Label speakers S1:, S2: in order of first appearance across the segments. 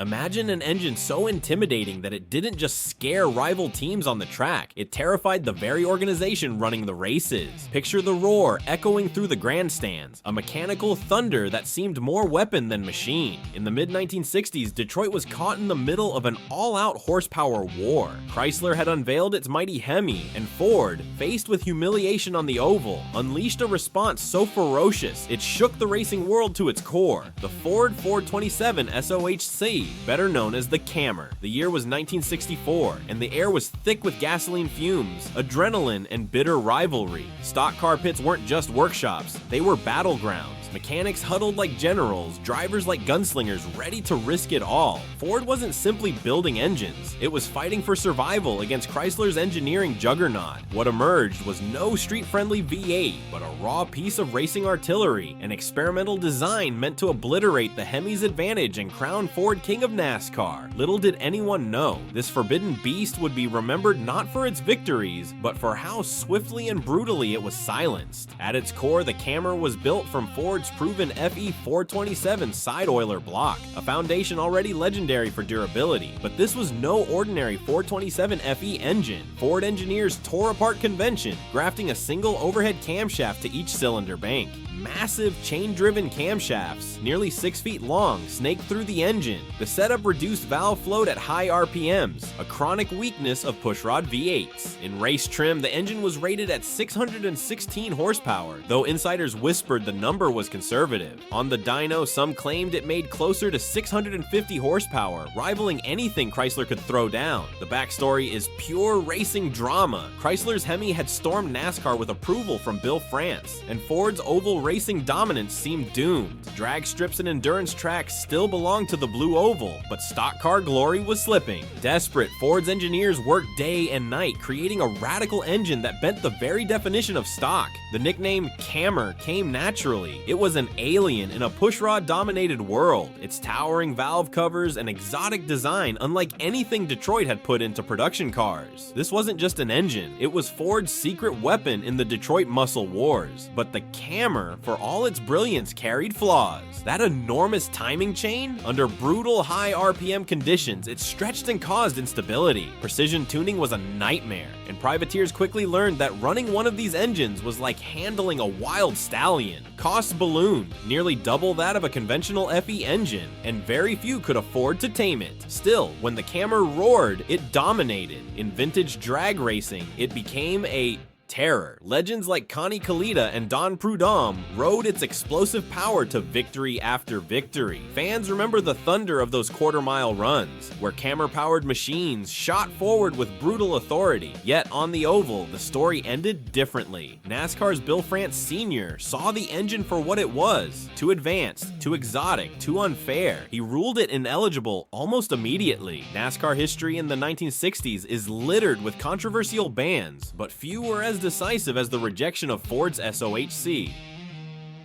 S1: Imagine an engine so intimidating that it didn't just scare rival teams on the track, it terrified the very organization running the races. Picture the roar echoing through the grandstands, a mechanical thunder that seemed more weapon than machine. In the mid-1960s, Detroit was caught in the middle of an all-out horsepower war. Chrysler had unveiled its mighty Hemi, and Ford, faced with humiliation on the oval, unleashed a response so ferocious it shook the racing world to its core. The Ford 427 SOHC, better known as the Cammer. The year was 1964, and the air was thick with gasoline fumes, adrenaline, and bitter rivalry. Stock car pits weren't just workshops, they were battlegrounds. Mechanics huddled like generals, drivers like gunslingers, ready to risk it all. Ford wasn't simply building engines, it was fighting for survival against Chrysler's engineering juggernaut. What emerged was no street-friendly V8, but a raw piece of racing artillery, an experimental design meant to obliterate the Hemi's advantage and crown Ford king of NASCAR. Little did anyone know, this forbidden beast would be remembered not for its victories, but for how swiftly and brutally it was silenced. At its core, the Cammer was built from Ford's proven FE 427 side oiler block, a foundation already legendary for durability. But this was no ordinary 427 FE engine. Ford engineers tore apart convention, grafting a single overhead camshaft to each cylinder bank. Massive chain-driven camshafts, nearly 6 feet long, snaked through the engine. The setup reduced valve float at high RPMs, a chronic weakness of pushrod V8s. In race trim, the engine was rated at 616 horsepower, though insiders whispered the number was conservative. On the dyno, some claimed it made closer to 650 horsepower, rivaling anything Chrysler could throw down. The backstory is pure racing drama. Chrysler's Hemi had stormed NASCAR with approval from Bill France, and Ford's oval racing dominance seemed doomed. Drag strips and endurance tracks still belonged to the blue oval, but stock car glory was slipping. Desperate, Ford's engineers worked day and night, creating a radical engine that bent the very definition of stock. The nickname Cammer came naturally. It was an alien in a pushrod-dominated world. Its towering valve covers and exotic design unlike anything Detroit had put into production cars. This wasn't just an engine, it was Ford's secret weapon in the Detroit muscle wars. But the Cammer, for all its brilliance, carried flaws. That enormous timing chain? Under brutal high RPM conditions, it stretched and caused instability. Precision tuning was a nightmare, and privateers quickly learned that running one of these engines was like handling a wild stallion. Costs ballooned, nearly double that of a conventional FE engine, and very few could afford to tame it. Still, when the Cammer roared, it dominated. In vintage drag racing, it became a terror. Legends like Connie Kalita and Don Prudhomme rode its explosive power to victory after victory. Fans remember the thunder of those quarter-mile runs, where Cammer-powered machines shot forward with brutal authority. Yet on the oval, the story ended differently. NASCAR's Bill France Sr. saw the engine for what it was: too advanced, too exotic, too unfair. He ruled it ineligible almost immediately. NASCAR history in the 1960s is littered with controversial bans, but few were as decisive as the rejection of Ford's SOHC.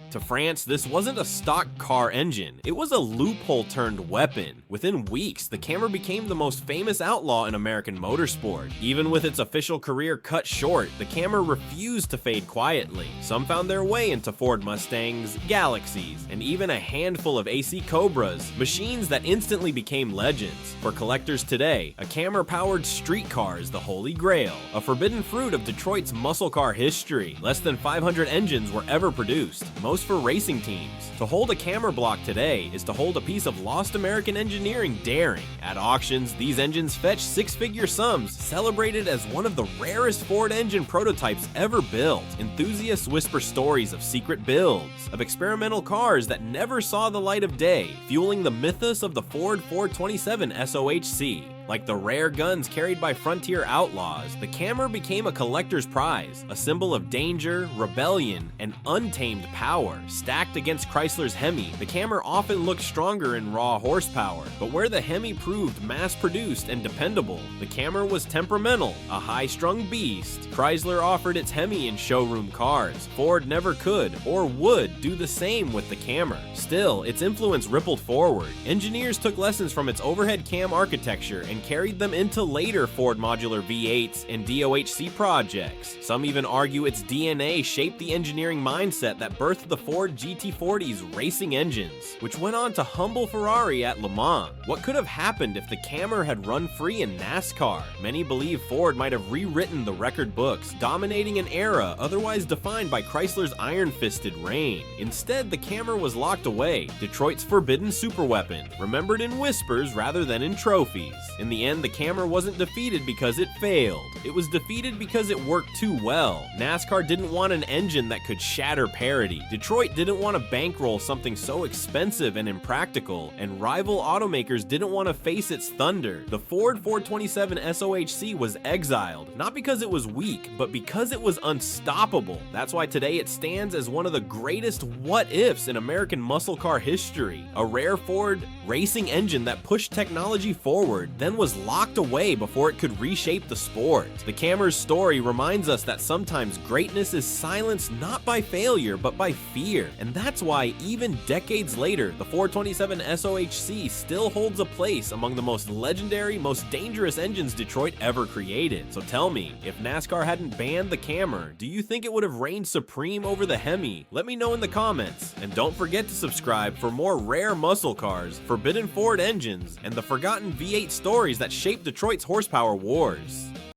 S1: To France, this wasn't a stock car engine, it was a loophole-turned weapon. Within weeks, the Cammer became the most famous outlaw in American motorsport. Even with its official career cut short, the Cammer refused to fade quietly. Some found their way into Ford Mustangs, Galaxies, and even a handful of AC Cobras, machines that instantly became legends. For collectors today, a Cammer-powered street car is the holy grail, a forbidden fruit of Detroit's muscle car history. Less than 500 engines were ever produced, most for racing teams. To hold a Cammer block today is to hold a piece of lost American engineering daring. At auctions, these engines fetch six-figure sums, celebrated as one of the rarest Ford engine prototypes ever built. Enthusiasts whisper stories of secret builds, of experimental cars that never saw the light of day, fueling the mythos of the Ford 427 SOHC. Like the rare guns carried by frontier outlaws, the Cammer became a collector's prize, a symbol of danger, rebellion, and untamed power. Stacked against Chrysler's Hemi, the Cammer often looked stronger in raw horsepower, but where the Hemi proved mass-produced and dependable, the Cammer was temperamental, a high-strung beast. Chrysler offered its Hemi in showroom cars. Ford never could, or would, do the same with the Cammer. Still, its influence rippled forward. Engineers took lessons from its overhead cam architecture and carried them into later Ford modular V8s and SOHC projects. Some even argue its DNA shaped the engineering mindset that birthed the Ford GT40's racing engines, which went on to humble Ferrari at Le Mans. What could have happened if the Camry had run free in NASCAR? Many believe Ford might have rewritten the record books, dominating an era otherwise defined by Chrysler's iron-fisted reign. Instead, the Camry was locked away, Detroit's forbidden superweapon, remembered in whispers rather than in trophies. In the end, the Camry wasn't defeated because it failed. It was defeated because it worked too well. NASCAR didn't want an engine that could shatter parity. Detroit didn't want to bankroll something so expensive and impractical, and rival automakers didn't want to face its thunder. The Ford 427 SOHC was exiled, not because it was weak, but because it was unstoppable. That's why today it stands as one of the greatest what-ifs in American muscle car history. A rare Ford racing engine that pushed technology forward, then was locked away before it could reshape the sport. The Camry's story reminds us that sometimes greatness is silenced not by failure, but by fear. And that's why, even decades later, the 427 SOHC still holds a place among the most legendary, most dangerous engines Detroit ever created. So tell me, if NASCAR hadn't banned the Camry, do you think it would have reigned supreme over the Hemi? Let me know in the comments. And don't forget to subscribe for more rare muscle cars, forbidden Ford engines, and the forgotten V8 stories that shaped Detroit's horsepower wars.